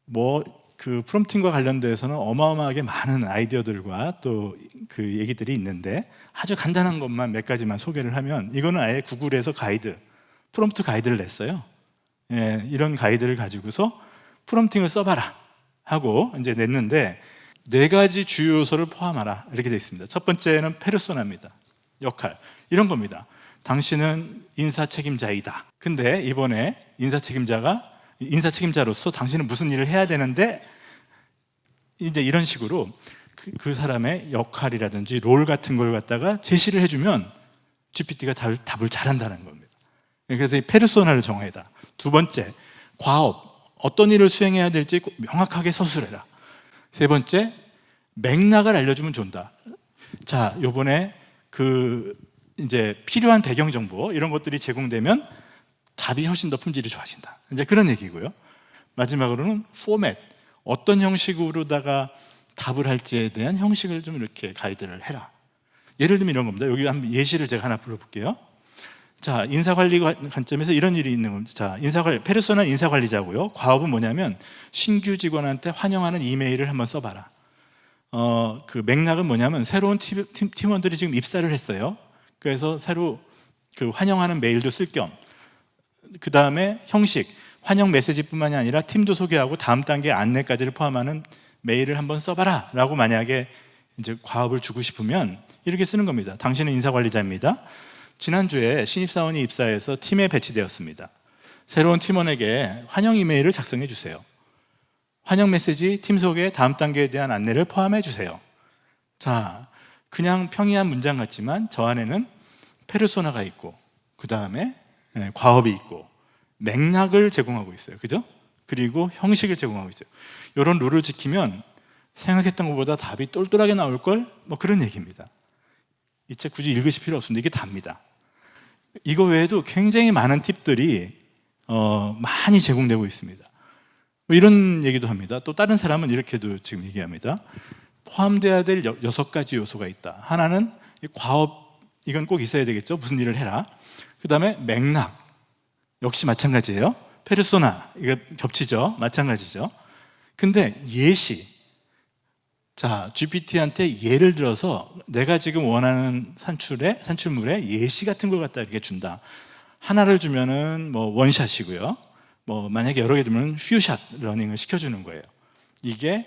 뭐 그 프롬프팅과 관련돼서는 어마어마하게 많은 아이디어들과 또 그 얘기들이 있는데, 아주 간단한 것만 몇 가지만 소개를 하면, 이거는 아예 구글에서 가이드, 프롬프트 가이드를 냈어요. 예, 이런 가이드를 가지고서 프롬프팅을 써봐라 하고 이제 냈는데, 네 가지 주요 요소를 포함하라 이렇게 되어 있습니다. 첫 번째는 페르소나입니다. 역할, 이런 겁니다. 당신은 인사 책임자이다. 근데 이번에 인사 책임자로서 당신은 무슨 일을 해야 되는데, 이제 이런 식으로 그 사람의 역할이라든지 롤 같은 걸 갖다가 제시를 해주면 GPT가 답을 잘한다는 겁니다. 그래서 이 페르소나를 정해라. 두 번째, 과업, 어떤 일을 수행해야 될지 명확하게 서술해라. 세 번째, 맥락을 알려주면 좋다. 자, 요번에 이제 필요한 배경 정보 이런 것들이 제공되면 답이 훨씬 더 품질이 좋아진다. 이제 그런 얘기고요. 마지막으로는 포맷, 어떤 형식으로다가 답을 할지에 대한 형식을 좀 이렇게 가이드를 해라. 예를 들면 이런 겁니다. 여기 한 예시를 제가 하나 불러볼게요. 자, 인사관리 관점에서 이런 일이 있는 겁니다. 자, 페르소나 인사관리자고요. 과업은 뭐냐면 신규 직원한테 환영하는 이메일을 한번 써봐라. 그 맥락은 뭐냐면 새로운 팀원들이 지금 입사를 했어요. 그래서 새로 그 환영하는 메일도 쓸 겸, 그 다음에 형식, 환영 메시지뿐만이 아니라 팀도 소개하고 다음 단계 안내까지를 포함하는 메일을 한번 써봐라 라고 만약에 이제 과업을 주고 싶으면 이렇게 쓰는 겁니다. 당신은 인사관리자입니다. 지난주에 신입사원이 입사해서 팀에 배치되었습니다. 새로운 팀원에게 환영 이메일을 작성해 주세요. 환영 메시지, 팀 소개, 다음 단계에 대한 안내를 포함해 주세요. 자, 그냥 평이한 문장 같지만 저 안에는 페르소나가 있고, 그 다음에 과업이 있고, 맥락을 제공하고 있어요. 그죠? 그리고 형식을 제공하고 있어요. 이런 룰을 지키면 생각했던 것보다 답이 똘똘하게 나올걸? 뭐 그런 얘기입니다. 이 책 굳이 읽으실 필요 없습니다. 이게 답니다. 이거 외에도 굉장히 많은 팁들이 많이 제공되고 있습니다. 뭐 이런 얘기도 합니다. 또 다른 사람은 이렇게도 지금 얘기합니다. 포함돼야 될 6가지 요소가 있다. 하나는 과업, 이건 꼭 있어야 되겠죠. 무슨 일을 해라. 그 다음에 맥락, 역시 마찬가지예요. 페르소나, 이거 겹치죠. 마찬가지죠. 근데 예시, 자, GPT한테 예를 들어서 내가 지금 원하는 산출물에 예시 같은 걸 갖다 이렇게 준다. 하나를 주면은 뭐 원샷이고요. 뭐 만약에 여러 개 주면 퓨샷 러닝을 시켜주는 거예요. 이게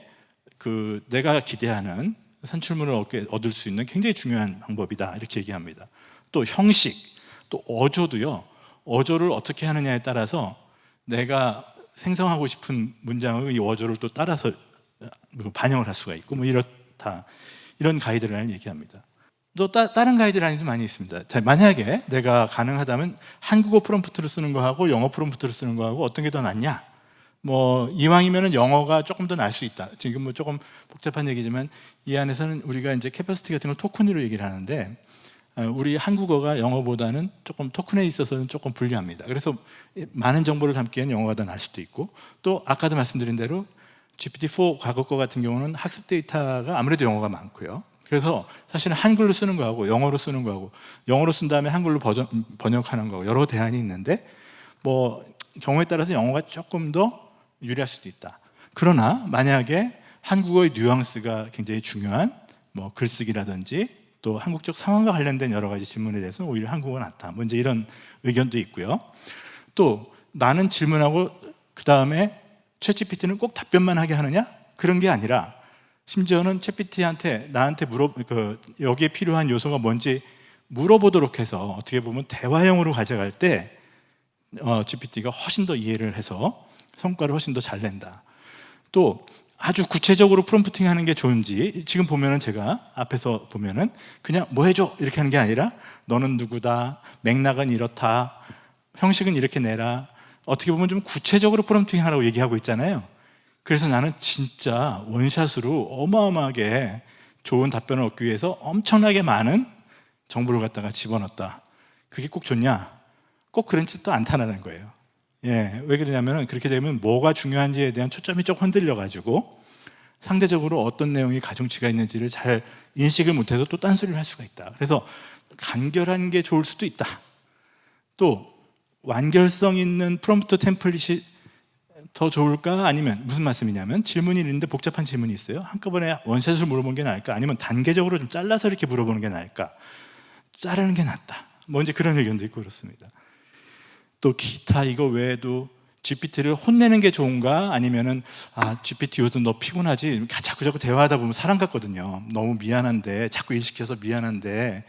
내가 기대하는 산출물을 얻을 수 있는 굉장히 중요한 방법이다. 이렇게 얘기합니다. 또 형식, 또 어조도요. 어조를 어떻게 하느냐에 따라서 내가 생성하고 싶은 문장을 이 어조를 또 따라서 반영을 할 수가 있고, 뭐 이렇다. 이런 가이드라인을 얘기합니다. 또 다른 가이드라인도 많이 있습니다. 자, 만약에 내가 가능하다면 한국어 프롬프트를 쓰는 거하고 영어 프롬프트를 쓰는 거하고 어떤 게 더 낫냐? 뭐 이왕이면은 영어가 조금 더 나을 수 있다. 지금 뭐 조금 복잡한 얘기지만 이 안에서는 우리가 이제 캐퍼시티 같은 걸 토큰으로 얘기를 하는데 우리 한국어가 영어보다는 조금 토큰에 있어서는 조금 불리합니다. 그래서 많은 정보를 담기에는 영어가 더 나을 수도 있고, 또 아까도 말씀드린 대로 GPT-4 과거 거 같은 경우는 학습 데이터가 아무래도 영어가 많고요. 그래서 사실은 한글로 쓰는 거하고 영어로 쓰는 거하고 영어로 쓴 다음에 한글로 번역하는 거 여러 대안이 있는데 뭐 경우에 따라서 영어가 조금 더 유리할 수도 있다. 그러나 만약에 한국어의 뉘앙스가 굉장히 중요한 뭐 글쓰기라든지 또 한국적 상황과 관련된 여러 가지 질문에 대해서는 오히려 한국어가 낫다. 뭐 이제 이런 의견도 있고요. 또 나는 질문하고 그 다음에 챗GPT는 꼭 답변만 하게 하느냐? 그런 게 아니라 심지어는 챗GPT한테 나한테 여기에 필요한 요소가 뭔지 물어보도록 해서 어떻게 보면 대화형으로 가져갈 때 GPT가 훨씬 더 이해를 해서 성과를 훨씬 더 잘 낸다. 또 아주 구체적으로 프롬프팅 하는 게 좋은지 지금 보면은 제가 앞에서 보면은 그냥 뭐 해줘 이렇게 하는 게 아니라 너는 누구다, 맥락은 이렇다, 형식은 이렇게 내라, 어떻게 보면 좀 구체적으로 프롬프팅 하라고 얘기하고 있잖아요. 그래서 나는 진짜 원샷으로 어마어마하게 좋은 답변을 얻기 위해서 엄청나게 많은 정보를 갖다가 집어넣었다. 그게 꼭 좋냐? 꼭 그렇지도 않다는 거예요. 예, 왜 그러냐면 그렇게 되면 뭐가 중요한지에 대한 초점이 좀 흔들려가지고 상대적으로 어떤 내용이 가중치가 있는지를 잘 인식을 못해서 또 딴소리를 할 수가 있다. 그래서 간결한 게 좋을 수도 있다. 또 완결성 있는 프롬프트 템플릿이 더 좋을까? 아니면 무슨 말씀이냐면 질문이 있는데 복잡한 질문이 있어요. 한꺼번에 원샷으로 물어보는 게 나을까? 아니면 단계적으로 좀 잘라서 이렇게 물어보는 게 나을까? 자르는 게 낫다. 뭐 이제 그런 의견도 있고 그렇습니다. 또 기타 이거 외에도 GPT를 혼내는 게 좋은가? 아니면은 GPT 요즘 너 피곤하지? 자꾸 대화하다 보면 사람 같거든요. 너무 미안한데 자꾸 일 시켜서 미안한데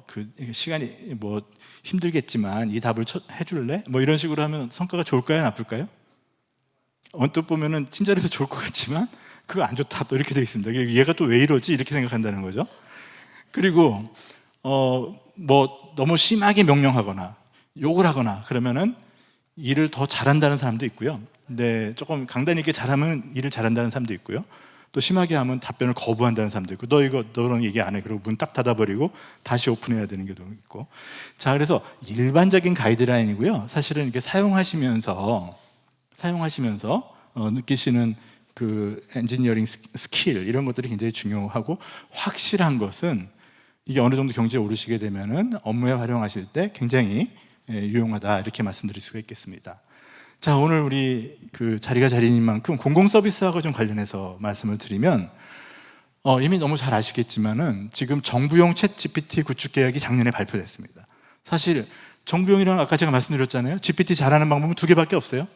그 시간이 뭐 힘들겠지만 이 답을 해줄래? 뭐 이런 식으로 하면 성과가 좋을까요? 나쁠까요? 언뜻 보면은 친절해서 좋을 것 같지만 그거 안 좋다 또 이렇게 돼 있습니다. 얘가 또 왜 이러지? 이렇게 생각한다는 거죠. 그리고 뭐 너무 심하게 명령하거나 욕을 하거나 그러면은 일을 더 잘한다는 사람도 있고요. 근데 조금 강단 있게 잘하면 일을 잘한다는 사람도 있고요. 또 심하게 하면 답변을 거부한다는 사람도 있고, 너랑 얘기 안 해. 그리고 문 딱 닫아버리고 다시 오픈해야 되는 경우도 있고. 자, 그래서 일반적인 가이드라인이고요. 사실은 이렇게 사용하시면서 느끼시는 그 엔지니어링 스킬 이런 것들이 굉장히 중요하고, 확실한 것은 이게 어느 정도 경제에 오르시게 되면은 업무에 활용하실 때 굉장히 유용하다 이렇게 말씀드릴 수가 있겠습니다. 자, 오늘 우리 그 자리가 자리인 만큼 공공 서비스하고 좀 관련해서 말씀을 드리면 이미 너무 잘 아시겠지만은 지금 정부용 챗 GPT 구축 계획이 작년에 발표됐습니다. 사실 정부용이랑 아까 제가 말씀드렸잖아요. GPT 잘하는 방법은 두 개밖에 없어요.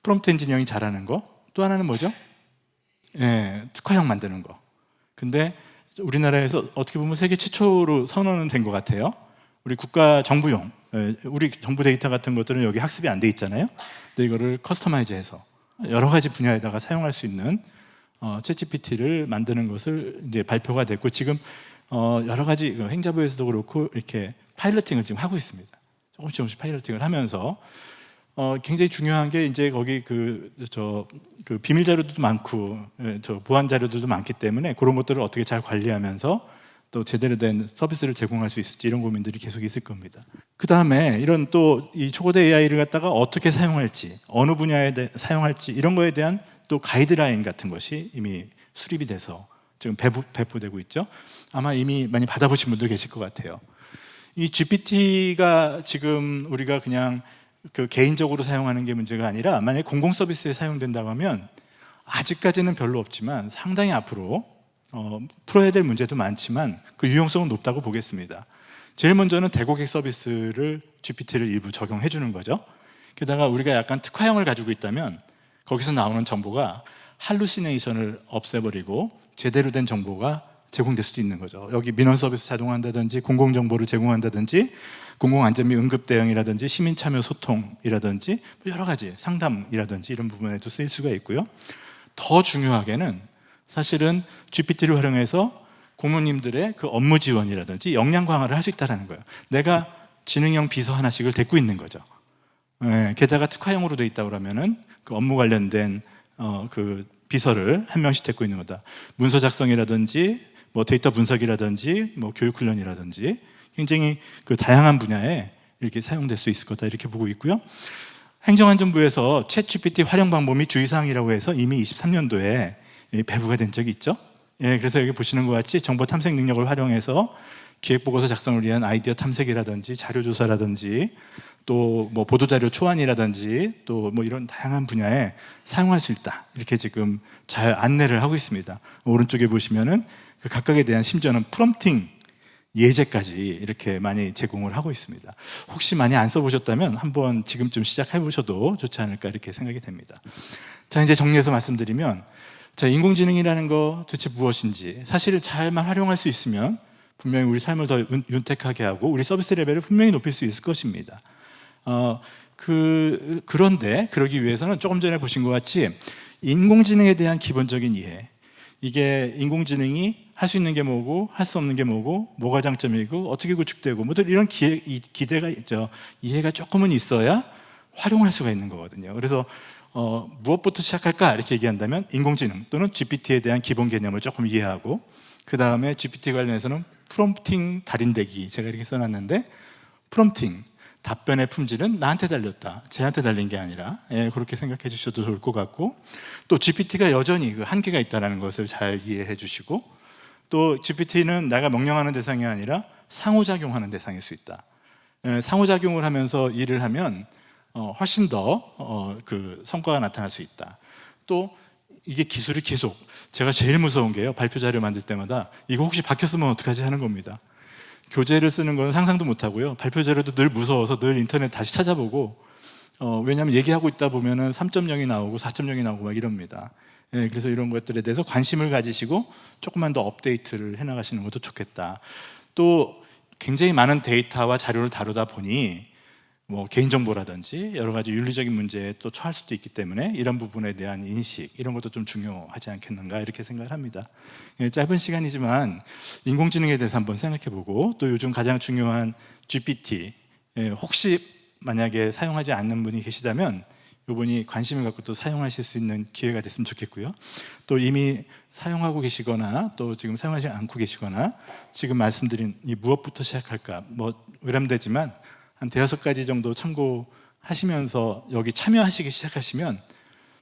프롬프트 엔지니어링 잘하는 거, 또 하나는 뭐죠? 특화형 만드는 거. 근데 우리나라에서 어떻게 보면 세계 최초로 선언은 된 것 같아요. 우리 국가 정부용, 우리 정부 데이터 같은 것들은 여기 학습이 안 돼 있잖아요. 근데 이거를 커스터마이즈해서 여러 가지 분야에다가 사용할 수 있는 챗GPT를 만드는 것을 이제 발표가 됐고, 지금 여러 가지 행자부에서도 그렇고 이렇게 파일러팅을 지금 하고 있습니다. 조금씩 파일러팅을 하면서 굉장히 중요한 게 이제 거기 그 비밀 자료들도 많고 보안 자료들도 많기 때문에 그런 것들을 어떻게 잘 관리하면서 또 제대로 된 서비스를 제공할 수 있을지 이런 고민들이 계속 있을 겁니다. 그 다음에 이런 또 이 초고대 AI를 갖다가 어떻게 사용할지, 어느 분야에 사용할지 이런 거에 대한 또 가이드라인 같은 것이 이미 수립이 돼서 지금 배포되고 있죠. 아마 이미 많이 받아보신 분들 계실 것 같아요. 이 GPT가 지금 우리가 그냥 그 개인적으로 사용하는 게 문제가 아니라 만약에 공공 서비스에 사용된다고 하면 아직까지는 별로 없지만 상당히 앞으로 풀어야 될 문제도 많지만 그 유용성은 높다고 보겠습니다. 제일 먼저는 대고객 서비스를 GPT를 일부 적용해 주는 거죠. 게다가 우리가 약간 특화형을 가지고 있다면 거기서 나오는 정보가 할루시네이션을 없애버리고 제대로 된 정보가 제공될 수도 있는 거죠. 여기 민원 서비스 자동화한다든지 공공정보를 제공한다든지 공공안전 및 응급대응이라든지 시민참여 소통이라든지 여러 가지 상담이라든지 이런 부분에도 쓰일 수가 있고요. 더 중요하게는 사실은 GPT를 활용해서 고모님들의 그 업무 지원이라든지 역량 강화를 할 수 있다는 거예요. 내가 지능형 비서 하나씩을 데리고 있는 거죠. 예, 게다가 특화형으로 돼 있다 그러면은 그 업무 관련된 그 비서를 한 명씩 데리고 있는 거다. 문서 작성이라든지 뭐 데이터 분석이라든지 뭐 교육 훈련이라든지 굉장히 그 다양한 분야에 이렇게 사용될 수 있을 거다 이렇게 보고 있고요. 행정안전부에서 챗GPT 활용 방법이 주의사항이라고 해서 이미 23년도에 배부가 된 적이 있죠. 예, 그래서 여기 보시는 것 같이 정보 탐색 능력을 활용해서 기획보고서 작성을 위한 아이디어 탐색이라든지 자료 조사라든지 또 뭐 보도자료 초안이라든지 또 뭐 이런 다양한 분야에 사용할 수 있다 이렇게 지금 잘 안내를 하고 있습니다. 오른쪽에 보시면은 그 각각에 대한 심지어는 프롬프팅 예제까지 이렇게 많이 제공을 하고 있습니다. 혹시 많이 안 써보셨다면 한번 지금쯤 시작해 보셔도 좋지 않을까 이렇게 생각이 됩니다. 자, 이제 정리해서 말씀드리면, 자, 인공지능이라는 거 도대체 무엇인지, 사실 잘만 활용할 수 있으면 분명히 우리 삶을 더 윤택하게 하고 우리 서비스 레벨을 분명히 높일 수 있을 것입니다. 그런데 그러기 위해서는 조금 전에 보신 것 같이 인공지능에 대한 기본적인 이해, 이게 인공지능이 할 수 있는 게 뭐고 할 수 없는 게 뭐고 뭐가 장점이고 어떻게 구축되고 뭐 이런 기대가 있죠. 이해가 조금은 있어야 활용할 수가 있는 거거든요. 그래서 무엇부터 시작할까 이렇게 얘기한다면 인공지능 또는 GPT에 대한 기본 개념을 조금 이해하고, 그 다음에 GPT 관련해서는 프롬프팅 달인되기, 제가 이렇게 써놨는데 프롬프팅, 답변의 품질은 나한테 달렸다, 쟤한테 달린 게 아니라, 예, 그렇게 생각해 주셔도 좋을 것 같고, 또 GPT가 여전히 그 한계가 있다는 것을 잘 이해해 주시고, 또 GPT는 내가 명령하는 대상이 아니라 상호작용하는 대상일 수 있다. 예, 상호작용을 하면서 일을 하면 훨씬 더 그 성과가 나타날 수 있다. 또 이게 기술이 계속, 제가 제일 무서운 게요, 발표 자료 만들 때마다 이거 혹시 바뀌었으면 어떡하지 하는 겁니다. 교재를 쓰는 건 상상도 못 하고요, 발표 자료도 늘 무서워서 늘 인터넷 다시 찾아보고, 왜냐하면 얘기하고 있다 보면은 3.0이 나오고 4.0이 나오고 막 이럽니다. 예, 그래서 이런 것들에 대해서 관심을 가지시고 조금만 더 업데이트를 해나가시는 것도 좋겠다. 또 굉장히 많은 데이터와 자료를 다루다 보니 뭐 개인정보라든지 여러 가지 윤리적인 문제에 또 처할 수도 있기 때문에 이런 부분에 대한 인식, 이런 것도 좀 중요하지 않겠는가 이렇게 생각을 합니다. 예, 짧은 시간이지만 인공지능에 대해서 한번 생각해보고, 또 요즘 가장 중요한 GPT, 혹시 만약에 사용하지 않는 분이 계시다면 이분이 관심을 갖고 또 사용하실 수 있는 기회가 됐으면 좋겠고요. 또 이미 사용하고 계시거나 또 지금 사용하지 않고 계시거나 지금 말씀드린 이 무엇부터 시작할까, 뭐 외람되지만 한 5가지 정도 참고하시면서 여기 참여하시기 시작하시면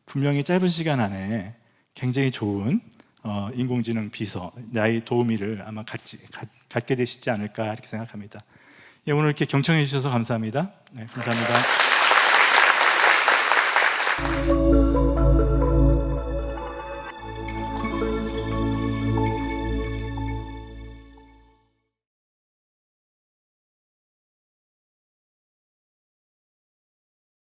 분명히 짧은 시간 안에 굉장히 좋은 인공지능 비서, 나의 도우미를 아마 갖게 되시지 않을까 이렇게 생각합니다. 예, 오늘 이렇게 경청해 주셔서 감사합니다. 네, 감사합니다.